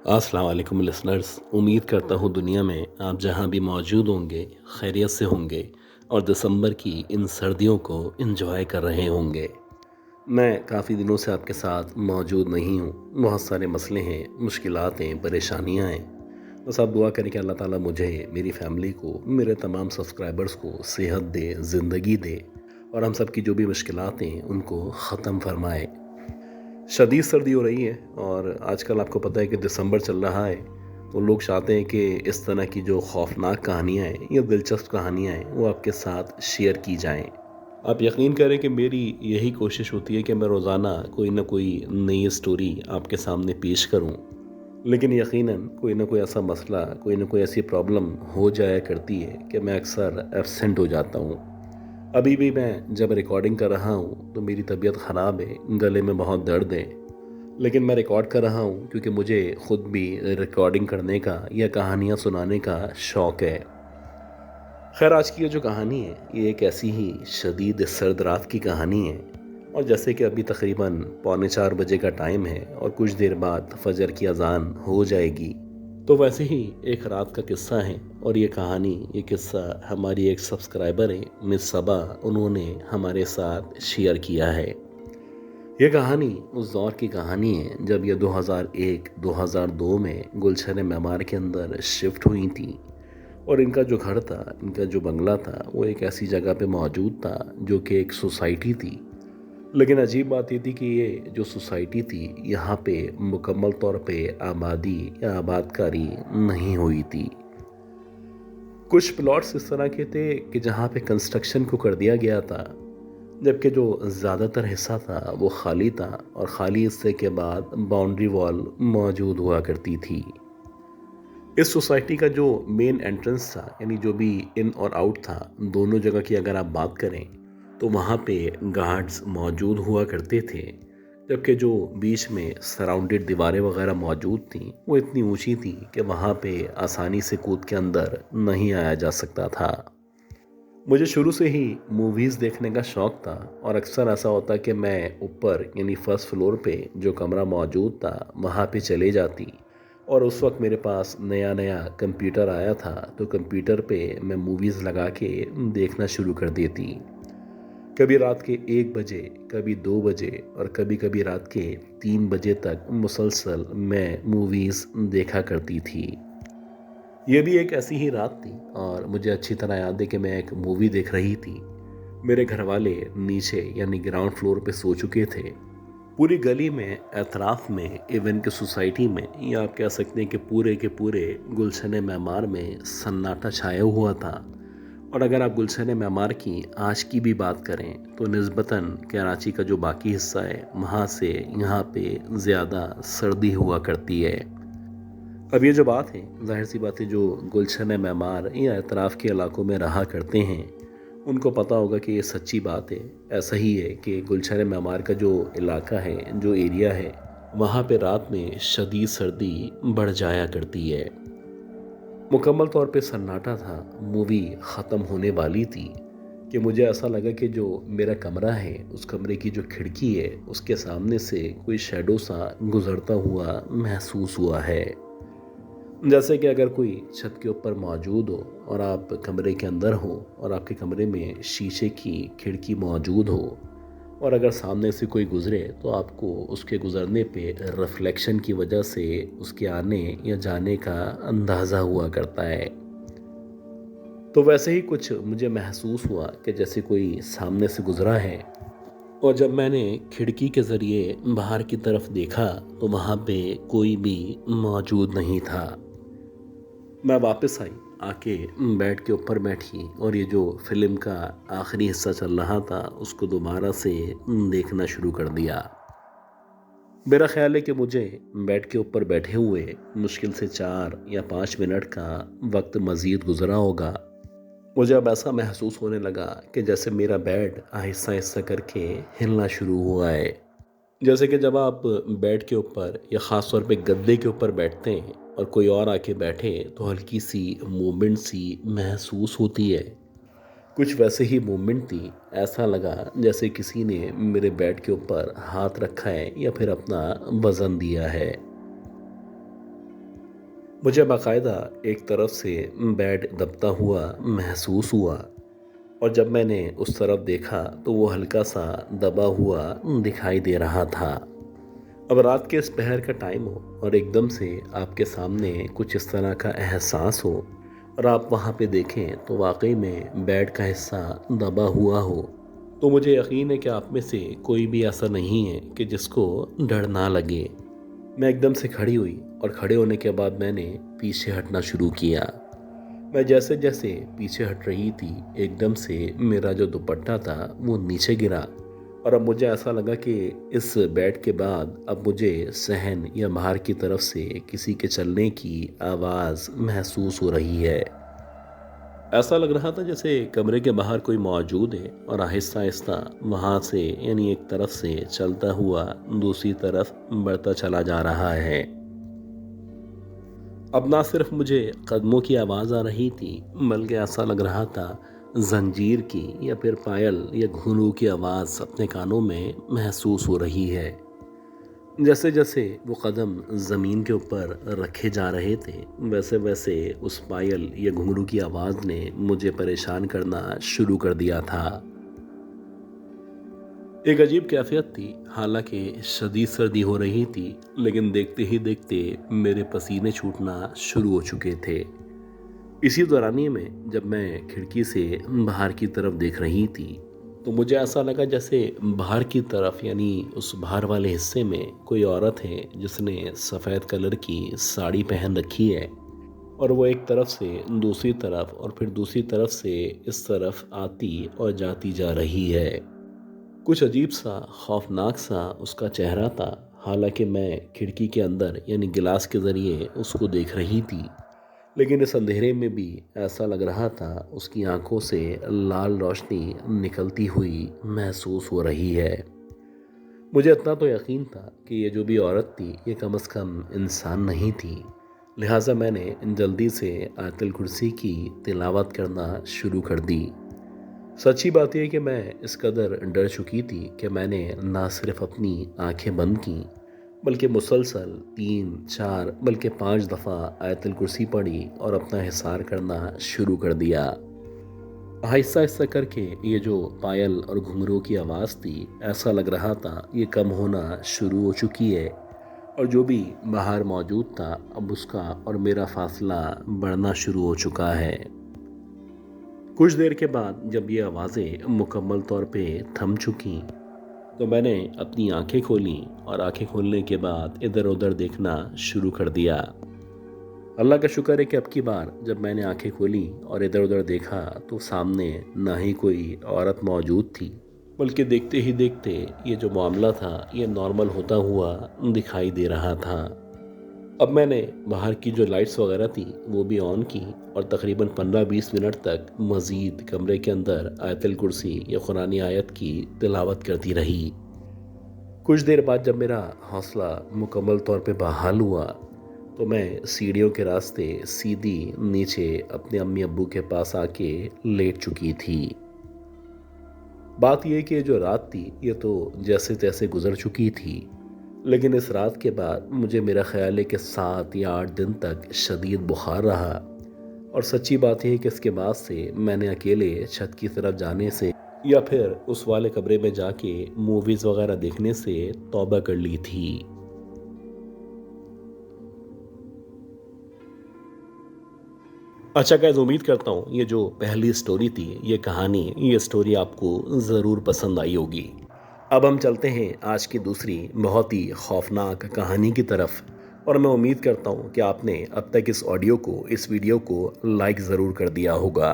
अस्सलाम वालेकुम लिसनर्स। उम्मीद करता हूँ दुनिया में आप जहाँ भी मौजूद होंगे खैरियत से होंगे और दिसंबर की इन सर्दियों को एंजॉय कर रहे होंगे। मैं काफ़ी दिनों से आपके साथ मौजूद नहीं हूँ। बहुत सारे मसले हैं, मुश्किलात हैं, परेशानियाँ हैं। बस आप दुआ करें कि अल्लाह ताला मुझे, मेरी फैमिली को, मेरे तमाम सब्सक्राइबर्स को सेहत दे, ज़िंदगी दे और हम सब की जो भी मुश्किलात हैं उनको ख़त्म फरमाए। शदीद सर्दी हो रही है और आजकल आपको पता है कि दिसंबर चल रहा है, तो लोग चाहते हैं कि इस तरह की जो खौफनाक कहानियाँ हैं या दिलचस्प कहानियाँ हैं वो आपके साथ शेयर की जाएं। आप यकीन करें कि मेरी यही कोशिश होती है कि मैं रोज़ाना कोई ना कोई नई स्टोरी आपके सामने पेश करूं, लेकिन यकीनन कोई ना कोई ऐसा मसला, कोई ना कोई ऐसी प्रॉब्लम हो जाया करती है कि मैं अक्सर एब्सेंट हो जाता हूं। अभी भी मैं जब रिकॉर्डिंग कर रहा हूँ तो मेरी तबीयत ख़राब है, गले में बहुत दर्द है, लेकिन मैं रिकॉर्ड कर रहा हूँ क्योंकि मुझे खुद भी रिकॉर्डिंग करने का या कहानियाँ सुनाने का शौक़ है। खैर, आज की ये जो कहानी है ये एक ऐसी ही शदीद सर्द रात की कहानी है और जैसे कि अभी तकरीबन पौने 4 बजे का टाइम है और कुछ देर बाद फजर की अजान हो जाएगी, तो वैसे ही एक रात का किस्सा है और ये किस्सा हमारी एक सब्सक्राइबर है मिस सबा, उन्होंने हमारे साथ शेयर किया है। ये कहानी उस दौर की कहानी है जब ये 2001-2002 में गुलशन मेमार के अंदर शिफ्ट हुई थी और इनका जो घर था, इनका जो बंगला था, वो एक ऐसी जगह पे मौजूद था जो कि एक सोसाइटी थी। लेकिन अजीब बात ये थी कि ये जो सोसाइटी थी यहाँ पे मुकम्मल तौर पे आबादी या आबादकारी नहीं हुई थी। कुछ प्लॉट्स इस तरह के थे कि जहाँ पे कंस्ट्रक्शन को कर दिया गया था, जबकि जो ज़्यादातर हिस्सा था वो खाली था और खाली हिस्से के बाद बाउंड्री वॉल मौजूद हुआ करती थी। इस सोसाइटी का जो मेन एंट्रेंस था, यानी जो भी इन और आउट था, दोनों जगह की अगर आप बात करें तो वहाँ पे गार्ड्स मौजूद हुआ करते थे, जबकि जो बीच में सराउंडेड दीवारें वगैरह मौजूद थीं वो इतनी ऊंची थी कि वहाँ पे आसानी से कूद के अंदर नहीं आया जा सकता था। मुझे शुरू से ही मूवीज़ देखने का शौक़ था और अक्सर ऐसा होता कि मैं ऊपर यानी फर्स्ट फ्लोर पे जो कमरा मौजूद था वहाँ पे चले जाती और उस वक्त मेरे पास नया नया कंप्यूटर आया था, तो कंप्यूटर पे मैं मूवीज़ लगा के देखना शुरू कर देती। कभी रात के 1 बजे, कभी 2 बजे और कभी कभी रात के 3 बजे तक मुसलसल मैं मूवीज़ देखा करती थी। ये भी एक ऐसी ही रात थी और मुझे अच्छी तरह याद है कि मैं एक मूवी देख रही थी। मेरे घर वाले नीचे यानी ग्राउंड फ्लोर पे सो चुके थे। पूरी गली में, एतराफ़ में, इवन के सोसाइटी में, या आप कह सकते हैं कि पूरे के पूरे गुलशन मेमार में सन्नाटा छाया हुआ था। और अगर आप गुलशन मेमार की आज की भी बात करें तो निस्बतन कराची का जो बाकी हिस्सा है वहाँ से यहाँ पे ज़्यादा सर्दी हुआ करती है। अब ये जो बात है, ज़ाहिर सी बात है, जो गुलशन मेमार या अतराफ़ के इलाकों में रहा करते हैं उनको पता होगा कि ये सच्ची बात है। ऐसा ही है कि गुलशन मेमार का जो इलाका है, जो एरिया है, वहाँ पे रात में शदीद सर्दी बढ़ जाया करती है। मुकम्मल तौर पे सन्नाटा था, मूवी ख़त्म होने वाली थी कि मुझे ऐसा लगा कि जो मेरा कमरा है उस कमरे की जो खिड़की है उसके सामने से कोई शैडो सा गुज़रता हुआ महसूस हुआ है। जैसे कि अगर कोई छत के ऊपर मौजूद हो और आप कमरे के अंदर हो और आपके कमरे में शीशे की खिड़की मौजूद हो और अगर सामने से कोई गुज़रे तो आपको उसके गुज़रने पे रिफ्लेक्शन की वजह से उसके आने या जाने का अंदाज़ा हुआ करता है। तो वैसे ही कुछ मुझे महसूस हुआ कि जैसे कोई सामने से गुज़रा है और जब मैंने खिड़की के ज़रिए बाहर की तरफ देखा तो वहाँ पे कोई भी मौजूद नहीं था। मैं वापस आई, आके बेड के ऊपर बैठी और ये जो फिल्म का आखिरी हिस्सा चल रहा था उसको दोबारा से देखना शुरू कर दिया। मेरा ख्याल है कि मुझे बेड के ऊपर बैठे हुए मुश्किल से 4 या 5 मिनट का वक्त मज़ीद गुजरा होगा। मुझे अब ऐसा महसूस होने लगा कि जैसे मेरा बेड आहिस्ता आहिस्ता करके हिलना शुरू हुआ है। जैसे कि जब आप बेड के ऊपर या ख़ास तौर पे गद्दे के ऊपर बैठते हैं और कोई और आके बैठे तो हल्की सी मूवमेंट सी महसूस होती है। कुछ वैसे ही मूवमेंट थी। ऐसा लगा जैसे किसी ने मेरे बेड के ऊपर हाथ रखा है या फिर अपना वज़न दिया है। मुझे बाकायदा एक तरफ से बेड दबता हुआ महसूस हुआ और जब मैंने उस तरफ देखा तो वो हल्का सा दबा हुआ दिखाई दे रहा था। अब रात के इस पहर का टाइम हो और एकदम से आपके सामने कुछ इस तरह का एहसास हो और आप वहाँ पे देखें तो वाकई में बेड का हिस्सा दबा हुआ हो, तो मुझे यकीन है कि आप में से कोई भी ऐसा नहीं है कि जिसको डर ना लगे। मैं एकदम से खड़ी हुई और खड़े होने के बाद मैंने पीछे हटना शुरू किया। मैं जैसे जैसे पीछे हट रही थी एकदम से मेरा जो दुपट्टा था वो नीचे गिरा और अब मुझे ऐसा लगा कि इस बेड के बाद अब मुझे सहन या बाहर की तरफ से किसी के चलने की आवाज़ महसूस हो रही है। ऐसा लग रहा था जैसे कमरे के बाहर कोई मौजूद है और आहिस्ता आहिस्ता वहाँ से यानी एक तरफ से चलता हुआ दूसरी तरफ बढ़ता चला जा रहा है। अब ना सिर्फ मुझे कदमों की आवाज़ आ रही थी बल्कि ऐसा लग रहा था जंजीर की या फिर पायल या घुंघरू की आवाज़ अपने कानों में महसूस हो रही है। जैसे जैसे वो कदम ज़मीन के ऊपर रखे जा रहे थे वैसे वैसे उस पायल या घुंघरू की आवाज़ ने मुझे परेशान करना शुरू कर दिया था। एक अजीब कैफियत थी, हालांकि शदीद सर्दी हो रही थी लेकिन देखते ही देखते मेरे पसीने छूटना शुरू हो चुके थे। इसी दौरानिए में जब मैं खिड़की से बाहर की तरफ देख रही थी तो मुझे ऐसा लगा जैसे बाहर की तरफ यानी उस बाहर वाले हिस्से में कोई औरत है जिसने सफ़ेद कलर की साड़ी पहन रखी है और वो एक तरफ से दूसरी तरफ और फिर दूसरी तरफ से इस तरफ आती और जाती जा रही है। कुछ अजीब सा खौफनाक सा उसका चेहरा था, हालांकि मैं खिड़की के अंदर यानी गिलास के ज़रिए उसको देख रही थी लेकिन इस अंधेरे में भी ऐसा लग रहा था उसकी आंखों से लाल रोशनी निकलती हुई महसूस हो रही है। मुझे इतना तो यकीन था कि ये जो भी औरत थी ये कम से कम इंसान नहीं थी, लिहाजा मैंने जल्दी से आयतुल कुर्सी की तिलावत करना शुरू कर दी। सच्ची बात यह कि मैं इस कदर डर चुकी थी कि मैंने ना सिर्फ अपनी आंखें बंद की बल्कि मुसलसल 3 4 बल्कि 5 दफ़ा आयतुल कुर्सी पढ़ी और अपना हिसार करना शुरू कर दिया। आहिस्ता आहिस्ता करके ये जो पायल और घुंघरू की आवाज़ थी ऐसा लग रहा था ये कम होना शुरू हो चुकी है और जो भी बाहर मौजूद था अब उसका और मेरा फासला बढ़ना शुरू हो चुका है। कुछ देर के बाद जब ये आवाज़ें मुकम्मल तौर पे थम चुकीं तो मैंने अपनी आंखें खोली और आंखें खोलने के बाद इधर उधर देखना शुरू कर दिया। अल्लाह का शुक्र है कि अब की बार जब मैंने आंखें खोली और इधर उधर देखा तो सामने ना ही कोई औरत मौजूद थी बल्कि देखते ही देखते ये जो मामला था ये नॉर्मल होता हुआ दिखाई दे रहा था। अब मैंने बाहर की जो लाइट्स वगैरह थी वो भी ऑन की और तकरीबन 15-20 मिनट तक मज़ीद कमरे के अंदर आयतुल कुर्सी या कुरानी आयत की तिलावत करती रही। कुछ देर बाद जब मेरा हौसला मुकम्मल तौर पे बहाल हुआ तो मैं सीढ़ियों के रास्ते सीधी नीचे अपने अम्मी अब्बू के पास आके लेट चुकी थी। बात यह कि जो रात थी ये तो जैसे तैसे गुजर चुकी थी लेकिन इस रात के बाद मुझे मेरा ख्याल है कि 7 या 8 दिन तक शदीद बुखार रहा और सच्ची बात यह है कि इसके बाद से मैंने अकेले छत की तरफ जाने से या फिर उस वाले कमरे में जाके मूवीज़ वगैरह देखने से तौबा कर ली थी। अच्छा गाइस, उम्मीद करता हूँ ये जो पहली स्टोरी थी ये स्टोरी आपको ज़रूर पसंद आई होगी। अब हम चलते हैं आज की दूसरी बहुत ही खौफनाक कहानी की तरफ और मैं उम्मीद करता हूँ कि आपने अब तक इस वीडियो को लाइक ज़रूर कर दिया होगा।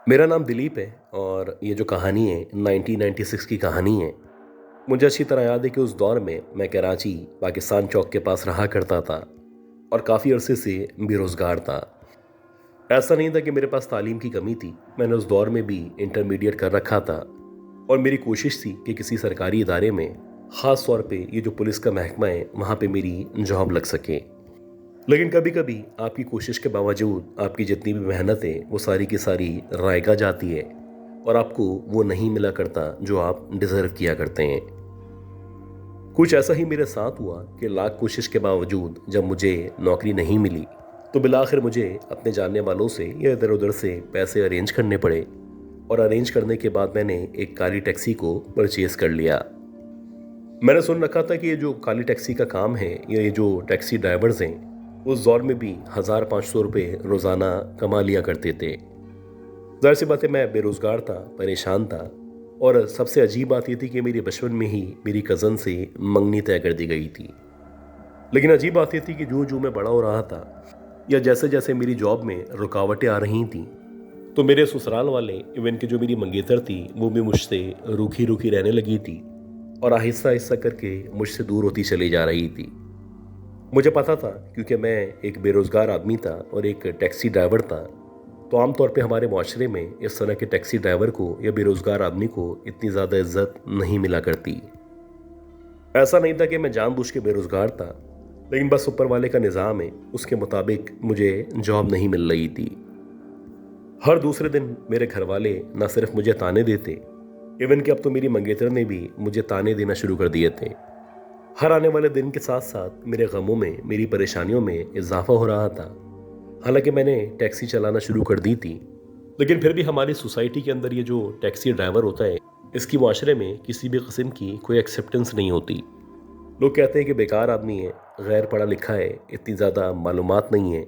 मेरा नाम दिलीप है और ये जो कहानी है 1996 की कहानी है। मुझे अच्छी तरह याद है कि उस दौर में मैं कराची पाकिस्तान चौक के पास रहा करता था और काफ़ी अरसे से बेरोज़गार था। ऐसा नहीं था कि मेरे पास तालीम की कमी थी, मैंने उस दौर में भी इंटरमीडिएट कर रखा था और मेरी कोशिश थी कि किसी सरकारी इदारे में, ख़ास तौर पे ये जो पुलिस का महकमा है वहाँ पे मेरी जॉब लग सके। लेकिन कभी कभी आपकी कोशिश के बावजूद आपकी जितनी भी मेहनत है वो सारी की सारी रायगा जाती है और आपको वो नहीं मिला करता जो आप डिज़र्व किया करते हैं। कुछ ऐसा ही मेरे साथ हुआ कि लाख कोशिश के बावजूद जब मुझे नौकरी नहीं मिली तो बिलाखिर मुझे अपने जानने वालों से या इधर उधर से पैसे अरेंज करने पड़े, और अरेंज करने के बाद मैंने एक काली टैक्सी को परचेज़ कर लिया। मैंने सुन रखा था कि ये जो काली टैक्सी का काम है या ये जो टैक्सी ड्राइवर्स हैं उस दौर में भी 1500 रुपये रोज़ाना कमा लिया करते थे। ज़ाहिर सी बात है मैं बेरोज़गार था, परेशान था, और सबसे अजीब बात ये थी कि मेरे बचपन में ही मेरी कज़न से मंगनी तय कर दी गई थी। लेकिन अजीब बात ये थी कि जो मैं बड़ा हो रहा था या जैसे जैसे मेरी जॉब में रुकावटें आ रही थीं तो मेरे ससुराल वाले, इवन कि जो मेरी मंगेतर थी, वो भी मुझसे रूखी रूखी रहने लगी थी और आहिस्ता आहिस्ता करके मुझसे दूर होती चली जा रही थी। मुझे पता था क्योंकि मैं एक बेरोज़गार आदमी था और एक टैक्सी ड्राइवर था, तो आमतौर पे हमारे माशरे में इस तरह के टैक्सी ड्राइवर को या बेरोज़गार आदमी को इतनी ज़्यादा इज्जत नहीं मिला करती। ऐसा नहीं था कि मैं जानबूझ के बेरोज़गार था, लेकिन बस ऊपर वाले का निज़ाम है, उसके मुताबिक मुझे जॉब नहीं मिल रही थी। हर दूसरे दिन मेरे घर वाले न सिर्फ मुझे ताने देते, इवन कि अब तो मेरी मंगेतर ने भी मुझे ताने देना शुरू कर दिए थे। हर आने वाले दिन के साथ साथ मेरे गमों में, मेरी परेशानियों में इजाफा हो रहा था। हालांकि मैंने टैक्सी चलाना शुरू कर दी थी, लेकिन फिर भी हमारी सोसाइटी के अंदर ये जो टैक्सी ड्राइवर होता है, इसकी माशरे में किसी भी किस्म की कोई एक्सेप्टेंस नहीं होती। लोग कहते हैं कि बेकार आदमी है, गैर पढ़ा लिखा है, इतनी ज़्यादा मालूमात नहीं है,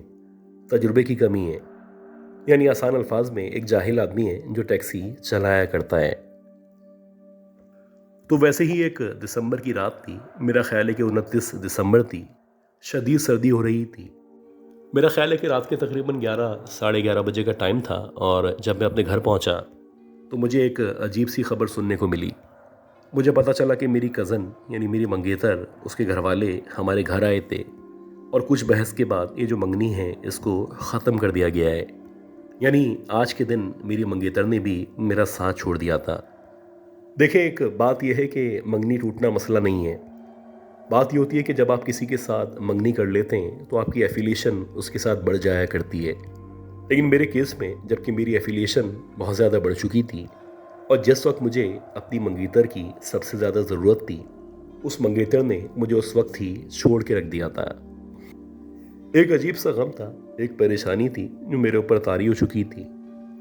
तजुर्बे की कमी है, यानी आसान अल्फाज में एक जाहिल आदमी है जो टैक्सी चलाया करता है। तो वैसे ही एक दिसंबर की रात थी, मेरा ख्याल है कि 29 दिसंबर थी, शदीद सर्दी हो रही थी। मेरा ख्याल है कि रात के तकरीबन 11 साढ़े 11 बजे का टाइम था, और जब मैं अपने घर पहुंचा तो मुझे एक अजीब सी खबर सुनने को मिली। मुझे पता चला कि मेरी कज़न यानी मेरी मंगेतर, उसके घर वाले हमारे घर आए थे, और कुछ बहस के बाद ये जो मंगनी है इसको ख़त्म कर दिया गया है। यानी आज के दिन मेरी मंगेतर ने भी मेरा साथ छोड़ दिया था। देखिए, एक बात यह है कि मंगनी टूटना मसला नहीं है। बात ये होती है कि जब आप किसी के साथ मंगनी कर लेते हैं तो आपकी एफिलिएशन उसके साथ बढ़ जाया करती है। लेकिन मेरे केस में जबकि मेरी एफिलिएशन बहुत ज़्यादा बढ़ चुकी थी और जिस वक्त मुझे अपनी मंगेतर की सबसे ज़्यादा ज़रूरत थी, उस मंगेतर ने मुझे उस वक्त ही छोड़ के रख दिया था। एक अजीब सा गम था, एक परेशानी थी जो मेरे ऊपर तारी हो चुकी थी,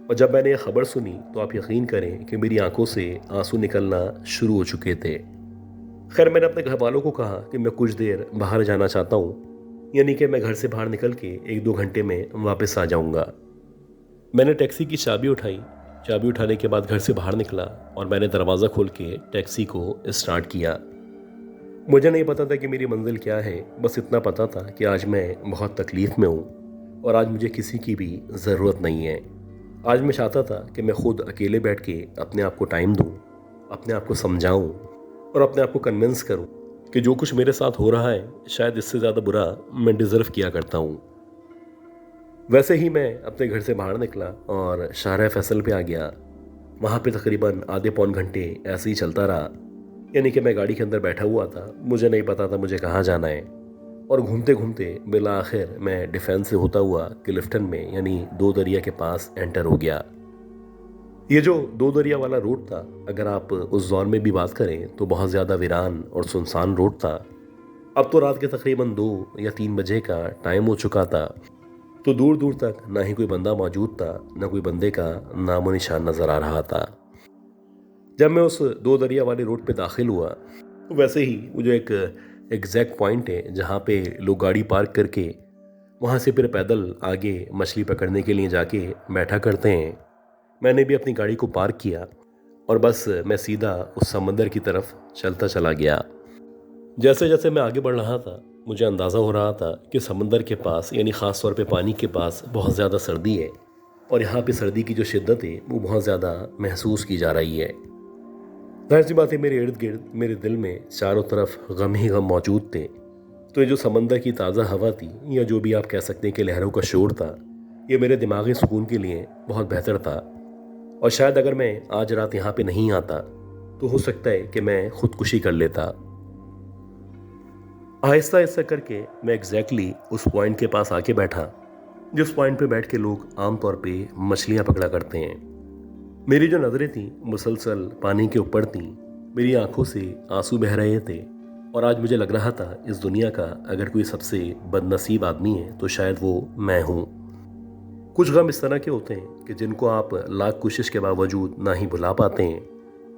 और जब मैंने यह खबर सुनी तो आप यकीन करें कि मेरी आंखों से आंसू निकलना शुरू हो चुके थे। खैर, मैंने अपने घर वालों को कहा कि मैं कुछ देर बाहर जाना चाहता हूँ, यानी कि मैं घर से बाहर निकल के 1-2 घंटे में वापस आ जाऊँगा। मैंने टैक्सी की चाबी उठाई, चाबी उठाने के बाद घर से बाहर निकला और मैंने दरवाज़ा खोल के टैक्सी को स्टार्ट किया। मुझे नहीं पता था कि मेरी मंजिल क्या है, बस इतना पता था कि आज मैं बहुत तकलीफ़ में हूँ और आज मुझे किसी की भी ज़रूरत नहीं है। आज मैं चाहता था कि मैं खुद अकेले बैठ के अपने आप को टाइम दूँ, अपने आप को समझाऊँ और अपने आप को कन्विंस करूँ कि जो कुछ मेरे साथ हो रहा है शायद इससे ज़्यादा बुरा मैं डिज़र्व किया करता हूँ। वैसे ही मैं अपने घर से बाहर निकला और शाहराह फैसल पे आ गया। वहाँ पे तकरीबन आधे पौन घंटे ऐसे ही चलता रहा, यानी कि मैं गाड़ी के अंदर बैठा हुआ था, मुझे नहीं पता था मुझे कहाँ जाना है, और घूमते घूमते बिला आखिर मैं डिफेंस से होता हुआ क्लिफ्टन में यानी दो दरिया के पास एंटर हो गया। ये जो दो दरिया वाला रोड था, अगर आप उस दौर में भी बात करें तो बहुत ज़्यादा वीरान और सुनसान रोड था। अब तो रात के तकरीबन 2 या 3 बजे का टाइम हो चुका था, तो दूर दूर तक ना ही कोई बंदा मौजूद था, ना कोई बंदे का नामो निशान नज़र आ रहा था। जब मैं उस दो दरिया वाले रोड पे दाखिल हुआ तो वैसे ही वो जो एक एग्जैक्ट पॉइंट है जहाँ पे लोग गाड़ी पार्क करके वहाँ से फिर पैदल आगे मछली पकड़ने के लिए जाके बैठा करते हैं, मैंने भी अपनी गाड़ी को पार्क किया और बस मैं सीधा उस समंदर की तरफ चलता चला गया। जैसे जैसे मैं आगे बढ़ रहा था मुझे अंदाज़ा हो रहा था कि समंदर के पास यानी ख़ास तौर पे पानी के पास बहुत ज़्यादा सर्दी है, और यहाँ पे सर्दी की जो शिद्दत है वो बहुत ज़्यादा महसूस की जा रही है। जाहिर सी बात है, मेरे इर्द गिर्द मेरे दिल में चारों तरफ गम ही गम मौजूद थे। तो ये जो समंदर की ताज़ा हवा थी, या जो भी आप कह सकते हैं कि लहरों का शोर था, ये मेरे दिमागी सुकून के लिए बहुत बेहतर था। और शायद अगर मैं आज रात यहाँ पे नहीं आता तो हो सकता है कि मैं खुदकुशी कर लेता। आहिस्ता आहिस्ता करके मैं एग्जैक्टली उस पॉइंट के पास आके बैठा जिस पॉइंट पे बैठ के लोग आमतौर पे मछलियाँ पकड़ा करते हैं। मेरी जो नज़रें थीं मुसलसल पानी के ऊपर थीं, मेरी आंखों से आंसू बह रहे थे, और आज मुझे लग रहा था इस दुनिया का अगर कोई सबसे बदनसीब आदमी है तो शायद वो मैं हूँ। कुछ गम इस तरह के होते हैं कि जिनको आप लाख कोशिश के बावजूद ना ही भुला पाते हैं,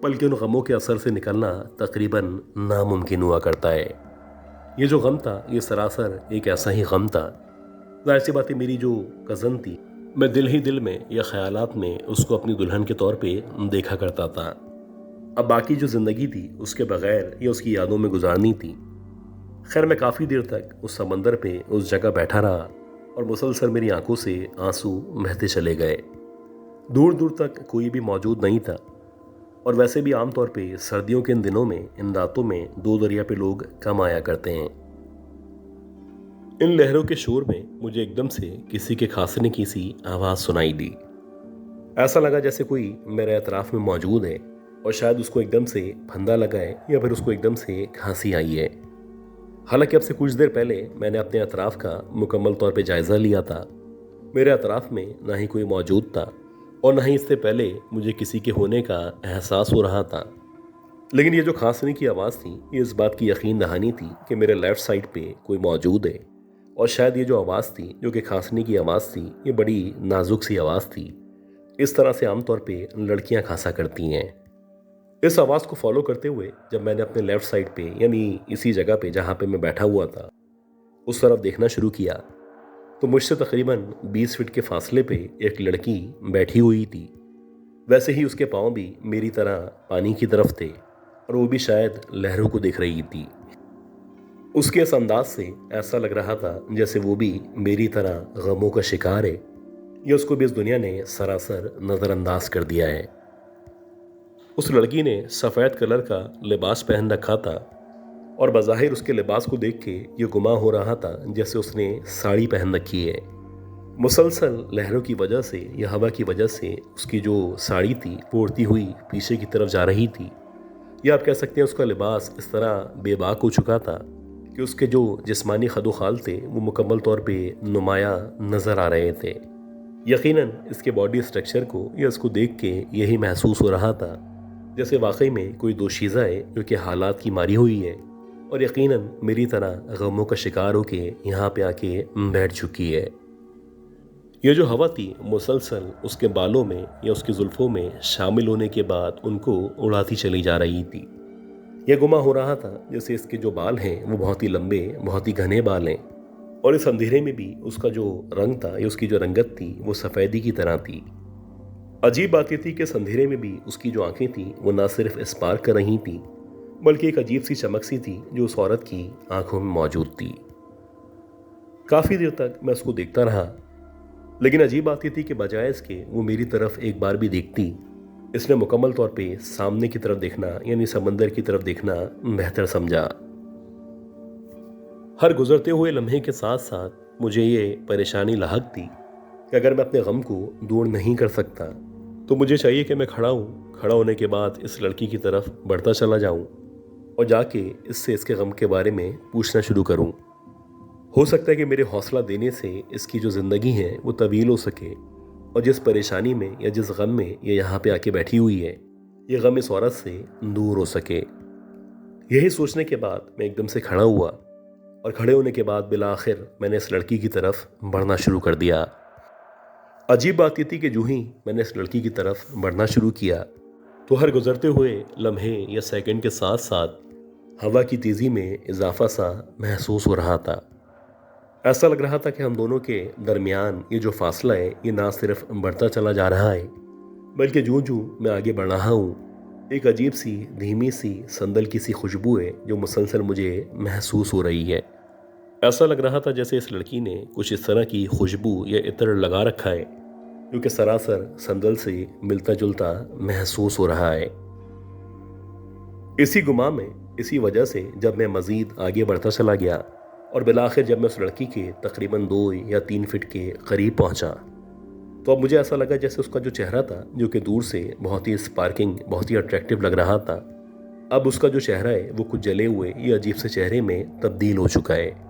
बल्कि उन गमों के असर से निकलना तकरीबन नामुमकिन हुआ करता है। ये जो गम था ये सरासर एक ऐसा ही गम था। जाहिर सी बात है, मेरी जो कज़न थी, मैं दिल ही दिल में या ख्यालात में उसको अपनी दुल्हन के तौर पे देखा करता था। अब बाकी जो ज़िंदगी थी उसके बगैर या उसकी यादों में गुजारनी थी। खैर, मैं काफ़ी देर तक उस समंदर पे उस जगह बैठा रहा और मुसलसल मेरी आंखों से आंसू बहते चले गए। दूर दूर तक कोई भी मौजूद नहीं था और वैसे भी आमतौर पे सर्दियों के इन दिनों में इन रातों में दो दरिया पे लोग कम आया करते हैं। इन लहरों के शोर में मुझे एकदम से किसी के खांसने की सी आवाज़ सुनाई दी। ऐसा लगा जैसे कोई मेरे अतराफ में मौजूद है और शायद उसको एकदम से फंदा लगा है या फिर उसको एकदम से खांसी आई है। हालांकि अब से कुछ देर पहले मैंने अपने अतराफ का मुकम्मल तौर पे जायज़ा लिया था। मेरे अतराफ में ना ही कोई मौजूद था और ना ही इससे पहले मुझे किसी के होने का एहसास हो रहा था। लेकिन ये जो खांसने की आवाज़ थी ये इस बात की यकीन दहानी थी कि मेरे लेफ़्ट साइड पे कोई मौजूद है। और शायद ये जो आवाज़ थी, जो कि खांसने की आवाज़ थी, ये बड़ी नाजुक सी आवाज़ थी। इस तरह से आमतौर पे लड़कियां खांसा करती हैं। इस आवाज़ को फॉलो करते हुए जब मैंने अपने लेफ़्ट साइड पे यानी इसी जगह पे जहाँ पे मैं बैठा हुआ था उस तरफ देखना शुरू किया तो मुझसे तकरीबन 20 फीट के फासले पे एक लड़की बैठी हुई थी। वैसे ही उसके पाँव भी मेरी तरह पानी की तरफ थे और वो भी शायद लहरों को देख रही थी। उसके इस अंदाज से ऐसा लग रहा था जैसे वो भी मेरी तरह गमों का शिकार है या उसको भी इस दुनिया ने सरासर नज़रअंदाज कर दिया है। उस लड़की ने सफ़ेद कलर का लिबास पहन रखा था और बज़ाहिर उसके लिबास को देख के ये गुमा हो रहा था जैसे उसने साड़ी पहन रखी है। मुसलसल लहरों की वजह से या हवा की वजह से उसकी जो साड़ी थी वो उड़ती हुई पीछे की तरफ जा रही थी, या आप कह सकते हैं उसका लिबास इस तरह बेबाक हो चुका था कि उसके जो जिस्मानी खदोखाल थे वो मुकम्मल तौर पे नुमाया नज़र आ रहे थे। यकीनन इसके बॉडी स्ट्रक्चर को या इसको देख के यही महसूस हो रहा था जैसे वाकई में कोई दोशीज़ा है जो कि हालात की मारी हुई है और यकीनन मेरी तरह गमों का शिकार होके यहाँ पे आके बैठ चुकी है। ये जो हवा थी मुसलसल उसके बालों में या उसकी जुल्फ़ों में शामिल होने के बाद उनको उड़ाती चली जा रही थी। यह गुमा हो रहा था जैसे इसके जो बाल हैं वो बहुत ही लंबे, बहुत ही घने बाल हैं और इस अंधेरे में भी उसका जो रंग था या उसकी जो रंगत थी वो सफ़ेदी की तरह थी। अजीब बात ये थी कि इस अंधेरे में भी उसकी जो आंखें थी वो ना सिर्फ स्पार्क कर रही थी बल्कि एक अजीब सी चमक सी थी जो उस औरत की आंखों में मौजूद थी। काफ़ी देर तक मैं उसको देखता रहा, लेकिन अजीब बात ये थी कि बजाय इसके वो मेरी तरफ एक बार भी देखती, इसने मुकम्मल तौर पे सामने की तरफ देखना यानी समंदर की तरफ देखना बेहतर समझा। हर गुजरते हुए लम्हे के साथ साथ मुझे ये परेशानी लाहक थी कि अगर मैं अपने गम को दूर नहीं कर सकता तो मुझे चाहिए कि मैं खड़ा हूँ, खड़ा होने के बाद इस लड़की की तरफ बढ़ता चला जाऊँ और जाके इससे इसके गम के बारे में पूछना शुरू करूँ। हो सकता है कि मेरे हौसला देने से इसकी जो ज़िंदगी है वो तवील हो सके और जिस परेशानी में या जिस गम में ये यहाँ पे आके बैठी हुई है ये गम इस औरत से दूर हो सके। यही सोचने के बाद मैं एकदम से खड़ा हुआ और खड़े होने के बाद बिला आखिर मैंने इस लड़की की तरफ बढ़ना शुरू कर दिया। अजीब बात ये थी कि यूं ही मैंने इस लड़की की तरफ बढ़ना शुरू किया तो हर गुजरते हुए लम्हे या सेकंड के साथ साथ हवा की तेज़ी में इजाफा सा महसूस हो रहा था। ऐसा लग रहा था कि हम दोनों के दरमियान ये जो फासला है ये ना सिर्फ बढ़ता चला जा रहा है बल्कि जूं जूं मैं आगे बढ़ रहा हूँ एक अजीब सी धीमी सी संदल की सी खुशबू है जो मुसलसल मुझे महसूस हो रही है। ऐसा लग रहा था जैसे इस लड़की ने कुछ इस तरह की खुशबू या इत्र लगा रखा है जो कि सरासर संदल से मिलता जुलता महसूस हो रहा है। इसी गुमा में, इसी वजह से जब मैं मज़ीद आगे बढ़ता चला गया और बिलाखिर जब मैं उस लड़की के तकरीबन 2 या 3 फीट के करीब पहुंचा तो अब मुझे ऐसा लगा जैसे उसका जो चेहरा था जो कि दूर से बहुत ही स्पार्किंग, बहुत ही अट्रैक्टिव लग रहा था, अब उसका जो चेहरा है वो कुछ जले हुए ये अजीब से चेहरे में तब्दील हो चुका है।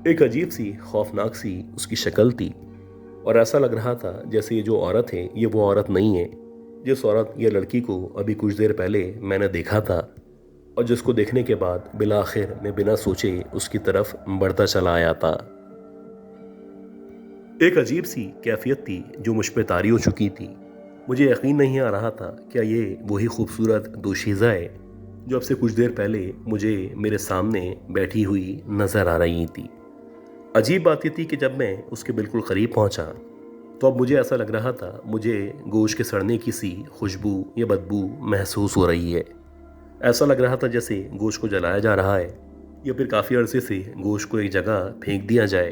एक अजीब सी खौफनाक सी उसकी शक्ल थी और ऐसा लग रहा था जैसे ये जो औरत है ये वो औरत नहीं है जिस औरत या लड़की को अभी कुछ देर पहले मैंने देखा था और जिसको देखने के बाद बिलाखिर मैं बिना सोचे उसकी तरफ बढ़ता चला आया था। एक अजीब सी कैफियत थी जो मुझ पे तारी हो चुकी थी। मुझे यकीन नहीं आ रहा था क्या ये वही खूबसूरत दोशीज़ा है जो अब से कुछ देर पहले मुझे मेरे सामने बैठी हुई नज़र आ रही थी। अजीब बात ये थी कि जब मैं उसके बिल्कुल करीब पहुंचा तो अब मुझे ऐसा लग रहा था मुझे गोश्त के सड़ने की सी खुशबू या बदबू महसूस हो रही है। ऐसा लग रहा था जैसे गोश्त को जलाया जा रहा है या फिर काफ़ी अरसे से गोश्त को एक जगह फेंक दिया जाए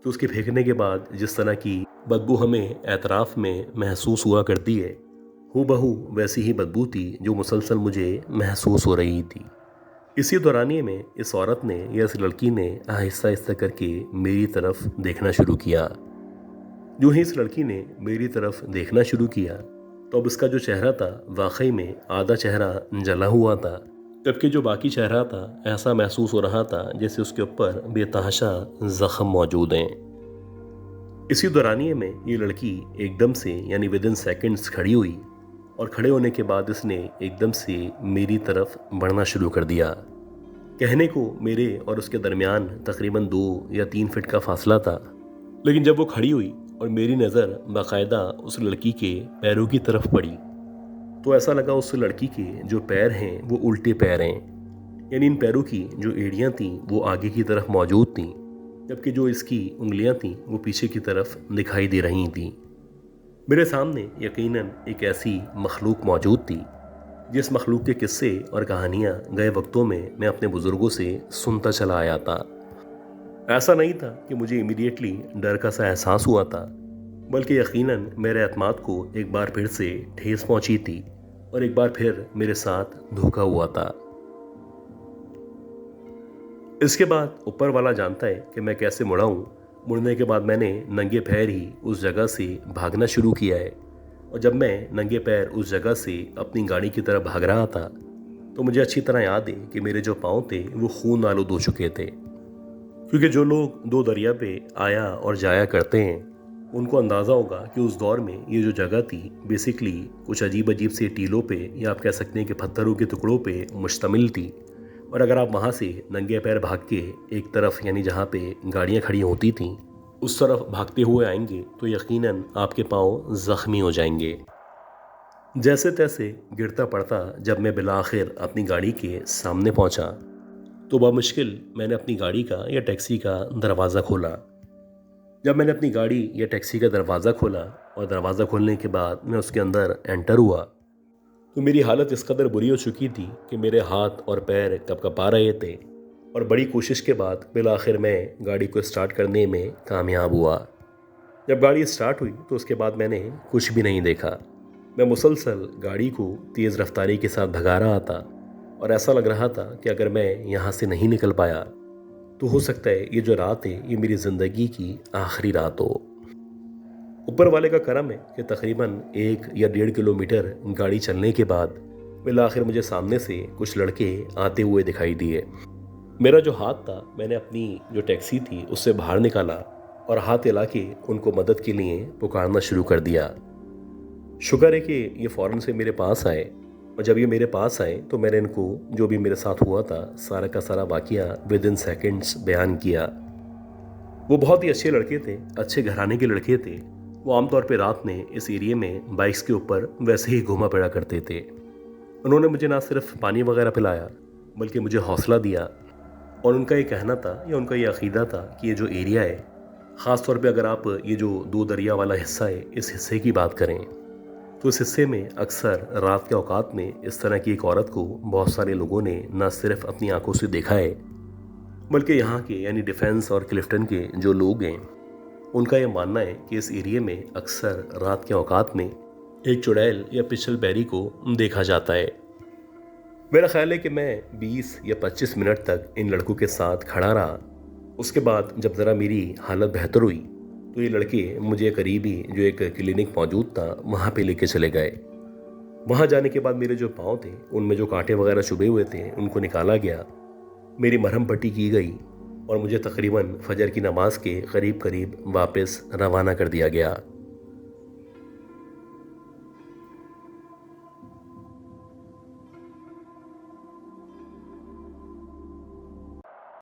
तो उसके फेंकने के बाद जिस तरह की बदबू हमें एतराफ़ में महसूस हुआ करती है, हूबहू वैसी ही बदबू थी जो मुसलसल मुझे महसूस हो रही थी। इसी दौरानिए में इस औरत ने या इस लड़की ने आहिस्ता आहिस्ता करके मेरी तरफ देखना शुरू किया। जो ही इस लड़की ने मेरी तरफ देखना शुरू किया तो अब उसका जो चेहरा था वाकई में आधा चेहरा जला हुआ था, जबकि जो बाकी चेहरा था ऐसा महसूस हो रहा था जैसे उसके ऊपर बेतहाशा ज़ख्म मौजूद हैं। इसी दौरानिए में ये लड़की एकदम से यानी विद इन सेकेंड्स खड़ी हुई और खड़े होने के बाद इसने एकदम से मेरी तरफ बढ़ना शुरू कर दिया। कहने को मेरे और उसके दरमियान तकरीबन 2 या 3 फीट का फासला था, लेकिन जब वो खड़ी हुई और मेरी नज़र बाकायदा उस लड़की के पैरों की तरफ पड़ी तो ऐसा लगा उस लड़की के जो पैर हैं वो उल्टे पैर हैं, यानी इन पैरों की जो एड़ियाँ थीं वो आगे की तरफ मौजूद थीं, जबकि जो इसकी उंगलियाँ थीं वो पीछे की तरफ दिखाई दे रही थीं। मेरे सामने यकीनन एक ऐसी मखलूक मौजूद थी जिस मखलूक के किस्से और कहानियाँ गए वक्तों में मैं अपने बुज़ुर्गों से सुनता चला आया था। ऐसा नहीं था कि मुझे इमीडिएटली डर का सा एहसास हुआ था, बल्कि यकीनन मेरे एतमाद को एक बार फिर से ठेस पहुंची थी और एक बार फिर मेरे साथ धोखा हुआ था। इसके बाद ऊपर वाला जानता है कि मैं कैसे मुड़ा हूँ। मुड़ने के बाद मैंने नंगे पैर ही उस जगह से भागना शुरू किया है, और जब मैं नंगे पैर उस जगह से अपनी गाड़ी की तरफ भाग रहा था तो मुझे अच्छी तरह याद है कि मेरे जो पाँव थे वो खून आलूद हो चुके थे, क्योंकि जो लोग 2 दरिया पे आया और जाया करते हैं उनको अंदाज़ा होगा कि उस दौर में ये जो जगह थी बेसिकली कुछ अजीब अजीब से टीलों पे या आप कह सकते हैं कि पत्थरों के टुकड़ों पे मुश्तमिल थी। और अगर आप वहाँ से नंगे पैर भाग के एक तरफ यानी जहाँ पे गाड़ियाँ खड़ी होती थीं उस तरफ भागते हुए आएंगे तो यकीनन आपके पाँव ज़ख्मी हो जाएंगे। जैसे तैसे गिरता पड़ता जब मैं बिलाखिर अपनी गाड़ी के सामने पहुँचा तो बामुश्किल मैंने अपनी गाड़ी का या टैक्सी का दरवाज़ा खोला। जब मैंने अपनी गाड़ी या टैक्सी का दरवाज़ा खोला और दरवाज़ा खोलने के बाद मैं उसके अंदर एंटर हुआ तो मेरी हालत इस कदर बुरी हो चुकी थी कि मेरे हाथ और पैर कँपा रहे थे, और बड़ी कोशिश के बाद बिलाखिर मैं गाड़ी को स्टार्ट करने में कामयाब हुआ। जब गाड़ी स्टार्ट हुई तो उसके बाद मैंने कुछ भी नहीं देखा। मैं मुसलसल गाड़ी को तेज़ रफ्तारी के साथ भगा रहा था और ऐसा लग रहा था कि अगर मैं यहाँ से नहीं निकल पाया तो हो सकता है ये जो रात है ये मेरी ज़िंदगी की आखिरी रात हो। ऊपर वाले का करम है कि तकरीबन 1 या 1.5 किलोमीटर गाड़ी चलने के बाद बिलाखिर मुझे सामने से कुछ लड़के आते हुए दिखाई दिए। मेरा जो हाथ था मैंने अपनी जो टैक्सी थी उससे बाहर निकाला और हाथ हिला के उनको मदद के लिए पुकारना शुरू कर दिया। शुक्र है कि ये फ़ौरन से मेरे पास आए, और जब ये मेरे पास आए तो मैंने इनको जो भी मेरे साथ हुआ था सारा का सारा वाक़या विद इन सेकेंड्स बयान किया। वो बहुत ही अच्छे लड़के थे, अच्छे घराने के लड़के थे। वो आमतौर पे रात में इस एरिया में बाइक्स के ऊपर वैसे ही घूमा फिरा करते थे। उन्होंने मुझे ना सिर्फ पानी वगैरह पिलाया बल्कि मुझे हौसला दिया, और उनका ये कहना था या उनका ये अकीदा था कि ये जो एरिया है, ख़ास तौर पे अगर आप ये जो 2 दरिया वाला हिस्सा है इस हिस्से की बात करें तो इस हिस्से में अक्सर रात के औकात में इस तरह की एक औरत को बहुत सारे लोगों ने न सिर्फ अपनी आंखों से देखा है बल्कि यहाँ के यानी डिफेंस और क्लिफ्टन के जो लोग हैं उनका ये मानना है कि इस एरिया में अक्सर रात के औकात में एक चुड़ैल या पिछल बैरी को देखा जाता है। मेरा ख्याल है कि मैं 20 या 25 मिनट तक इन लड़कों के साथ खड़ा रहा। उसके बाद जब ज़रा मेरी हालत बेहतर हुई तो ये लड़के मुझे करीबी जो एक क्लिनिक मौजूद था वहाँ पे लेके चले गए। वहाँ जाने के बाद मेरे जो पाँव थे उनमें जो कांटे वगैरह चुभे हुए थे उनको निकाला गया, मेरी मरहम पट्टी की गई और मुझे तकरीबन फजर की नमाज के करीब करीब वापस रवाना कर दिया गया।